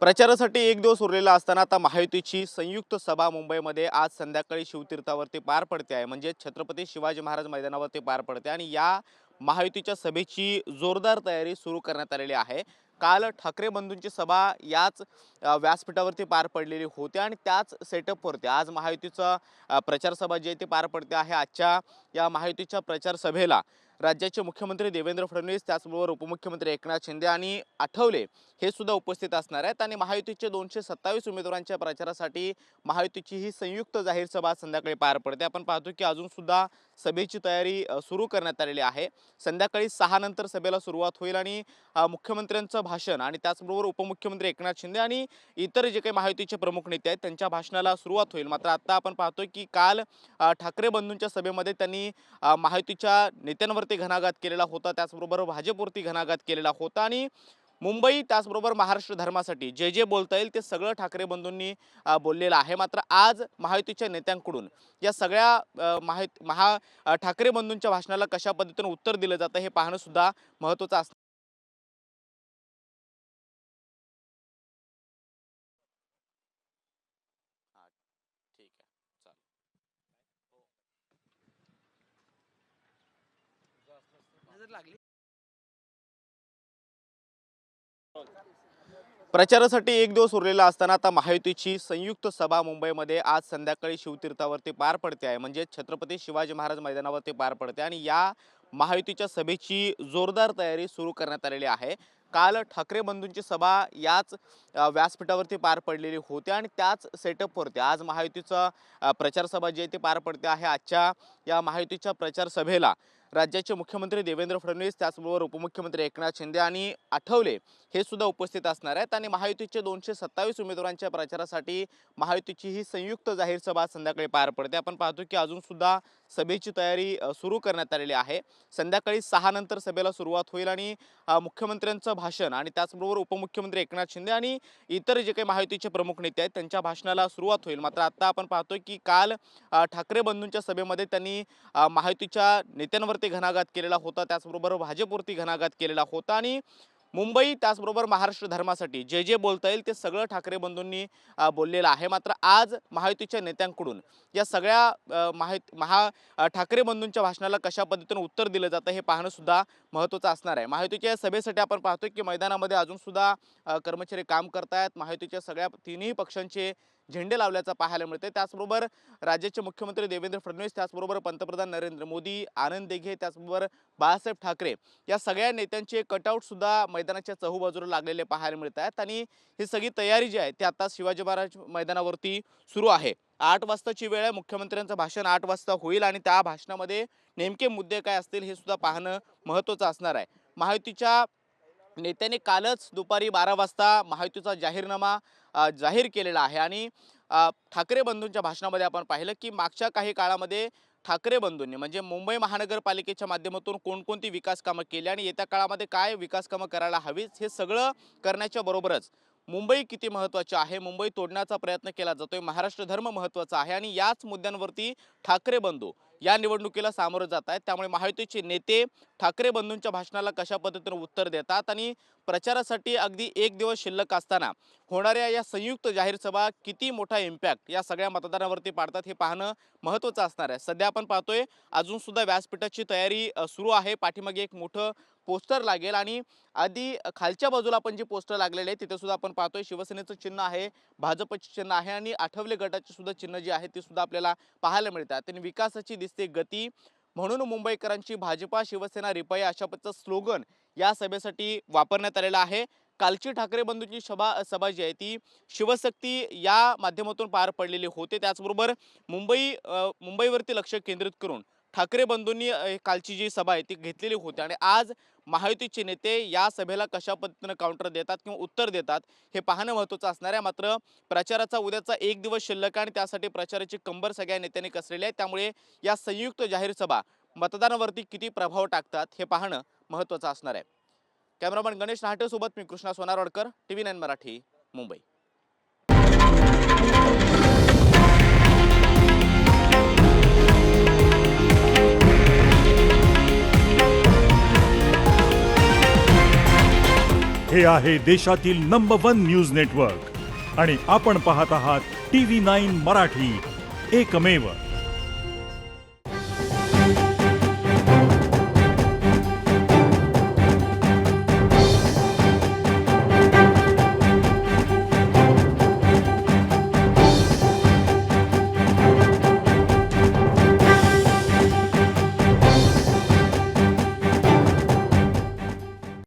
प्रचारासाठी एक दिवस उरलेला असताना आता महायुतीची संयुक्त सभा मुंबईमध्ये आज संध्याकाळी शिवतीर्थावरती पार पडते आहे, म्हणजे छत्रपती शिवाजी महाराज मैदानावरती पार पडते आणि या महायुतीच्या सभेची जोरदार तयारी सुरू करण्यात आलेली आहे। काल ठाकरे बंधूंची सभा याच व्यासपीठावरती पार पडलेली होती आणि त्याच सेटअपवरती आज महायुतीचा प्रचार सभा जी आहे ती पार पडते आहे। आजच्या या महायुतीच्या प्रचार सभेला राज्याचे मुख्यमंत्री देवेंद्र फडणवीस, त्याचबरोबर उपमुख्यमंत्री एकनाथ शिंदे आणि आठवले हे सुद्धा उपस्थित असणार आहेत आणि महायुतीचे 227 उमेदवारांच्या प्रचारासाठी महायुतीची ही संयुक्त जाहीर सभा संध्याकाळी पार पडते। आपण पाहतो की अजून सुद्धा सभेची तयारी सुरू करण्यात आलेली आहे। संध्याकाळी 6 नंतर सभेला सुरुवात होईल आणि मुख्यमंत्र्यांचं भाषण आणि त्याचबरोबर उपमुख्यमंत्री एकनाथ शिंदे आणि इतर जे काही महायुतीचे प्रमुख नेते आहेत त्यांच्या भाषणाला सुरुवात होईल। मात्र आता आपण पाहतोय की काल ठाकरे बंधूंच्या सभेमध्ये त्यांनी महायुतीच्या नेत्यांवरती घणाघात केलेला होता, त्याचबरोबर भाजपवरती घणाघात केलेला होता आणि मुंबई त्याचबरोबर महाराष्ट्र धर्मासाठी जे जे बोलता येईल ते सगळं ठाकरे बंधूंनी बोललेलं आहे। मात्र आज महायुतीच्या नेत्यांकडून या सगळ्या ठाकरे बंधूंच्या भाषणाला कशा पद्धतीने उत्तर दिलं जातं हे पाहणं सुद्धा महत्त्वाचं असतं। ठीक आहे, चालेल। प्रचारासाठी एक दिवस उरलेला असताना आता महायुतीची संयुक्त सभा मुंबईमध्ये आज संध्याकाळी शिवतीर्थावरती पार पडते आहे, म्हणजे छत्रपती शिवाजी महाराज मैदानावरती पार पडते आणि या महायुतीच्या सभेची जोरदार तयारी सुरू करण्यात आलेली आहे। काल ठाकरे बंधूंची सभा याच व्यासपीठावरती पार पडलेली होती आणि त्याच सेटअपवरती आज महायुतीचा प्रचार सभा जी आहे ती पार पडते आहे। आजच्या या महायुतीच्या प्रचार सभेला राज्याचे मुख्यमंत्री देवेंद्र फडणवीस, त्याचबरोबर उपमुख्यमंत्री एकनाथ शिंदे आणि आठवले हे सुद्धा उपस्थित असणार आहेत आणि महायुतीचे 227 उमेदवारांच्या प्रचारासाठी महायुतीची ही संयुक्त जाहीर सभा संध्याकाळी पार पडते। आपण पाहतो की अजून सुद्धा सभेची तयारी सुरू करण्यात आलेली आहे। संध्याकाळी 6 नंतर सभेला सुरुवात होईल आणि मुख्यमंत्र्यांचं भाषण आणि त्याचबरोबर उपमुख्यमंत्री एकनाथ शिंदे आणि इतर जे काही महायुतीचे प्रमुख नेते आहेत त्यांच्या भाषणाला सुरुवात होईल। मात्र आता आपण पाहतोय की काल ठाकरे बंधूंच्या सभेमध्ये त्यांनी महायुतीच्या नेत्यांवरती घणाघात केलेला होता, त्याचबरोबर भाजपवरती घणाघात केलेला होता आणि मुंबई त्याचबरोबर महाराष्ट्र धर्मासाठी जे जे बोलता येईल ते सगळं ठाकरे बंधूंनी बोललेलं आहे। मात्र आज महायुतीच्या नेत्यांकडून या सगळ्या ठाकरे बंधूंच्या भाषणाला कशा पद्धतीने उत्तर दिलं जातं हे पाहणं सुद्धा महत्त्वाचं असणार आहे। महायुतीच्या सभेसाठी आपण पाहतोय की मैदानामध्ये अजून सुद्धा कर्मचारी काम करतायत। महायुतीच्या सगळ्या तिन्ही पक्षांचे झेंडे लावल्याचं पाहायला मिळते। त्याचबरोबर राज्याचे मुख्यमंत्री देवेंद्र फडणवीस, त्याचबरोबर पंतप्रधान नरेंद्र मोदी, आनंद दिघे, त्याचबरोबर बाळासाहेब ठाकरे या सगळ्या नेत्यांचे कटआउट सुद्धा मैदानाच्या चहूबाजूला लागलेले पाहायला मिळत आहेत आणि ही सगळी तयारी जी आहे ती आता शिवाजी महाराज मैदानावरती सुरू आहे। 8 वाजताची वेळ आहे, मुख्यमंत्र्यांचं भाषण 8 वाजता होईल आणि त्या भाषणामध्ये नेमके मुद्दे काय असतील हे सुद्धा पाहणं महत्त्वाचं असणार आहे। महायुतीच्या नेत्यांनी कालच दुपारी 12 वाजता महायुतीचा जाहीरनामा जाहीर केलेला आहे आणि ठाकरे बंधूंच्या भाषणामध्ये आपण पाहिलं की मागच्या काही काळामध्ये ठाकरे बंधूंनी म्हणजे मुंबई महानगरपालिकेच्या माध्यमातून कोणकोणती विकास कामं केली आणि येत्या काळामध्ये काय विकास कामं करायला हवीत हे सगळं करण्याच्या बरोबरच मुंबई किती महत्त्वाची आहे, मुंबई तोडण्याचा प्रयत्न केला जातोय, महाराष्ट्र धर्म महत्त्वाचा आहे आणि याच मुद्द्यांवरती ठाकरे बंधू या निवडणुकीला सामोरं जात आहेत। त्यामुळे महायुतीचे नेते ठाकरे बंधूंच्या भाषणाला कशा पद्धतीने उत्तर देतात आणि प्रचारासाठी अगदी एक दिवस शिल्लक असताना होणाऱ्या या संयुक्त जाहीर सभा किती मोठा इम्पॅक्ट या सगळ्या मतदारांवरती पाडतात हे पाहणं महत्त्वाचं असणार आहे। सध्या आपण पाहतोय अजून सुद्धा व्यासपीठाची तयारी सुरू आहे। पाठीमागे एक मोठं पोस्टर लागेल आणि आधी खालच्या बाजूला आपण जे पोस्टर लागलेले आहे तिथे सुद्धा आपण पाहतोय शिवसेनेचं चिन्ह आहे, भाजपचे चिन्ह आहे आणि आठवले गटाचे सुद्धा चिन्ह जे आहे ते सुद्धा आपल्याला पाहायला मिळतात आणि विकासाची दिसते गती म्हणून मुंबईकरांची भाजपा शिवसेना रिपाई अशा पद्धतीचं स्लोगन या सभेसाठी वापरण्यात आलेलं आहे। कालची ठाकरे बंधूंची सभा जी आहे ती शिवशक्ती या माध्यमातून पार पडलेली होते। त्याचबरोबर मुंबईवरती लक्ष केंद्रित करून ठाकरे बंधूंनी कालची जी सभा आहे ती घेतलेली होती आणि आज महायुतीचे नेते या सभेला कशा पद्धतीने काउंटर देतात किंवा उत्तर देतात हे पाहणं महत्त्वाचं असणार आहे। मात्र प्रचाराचा उद्याचा एक दिवस शिल्लक आणि त्यासाठी प्रचाराची कंबर सगळ्या नेत्यांनी कसलेली आहे, त्यामुळे या संयुक्त जाहीर सभा मतदानावरती किती प्रभाव टाकतात हे पाहणं महत्त्वाचं असणार आहे। कॅमेरामन गणेश नाहटे सोबत मी कृष्णा सोनारवाडकर, TV9 मराठी, मुंबई। हे आहे देशातील नंबर 1 न्यूज नेटवर्क आणि आपण पाहत आहात TV9 मराठी, एकमेव.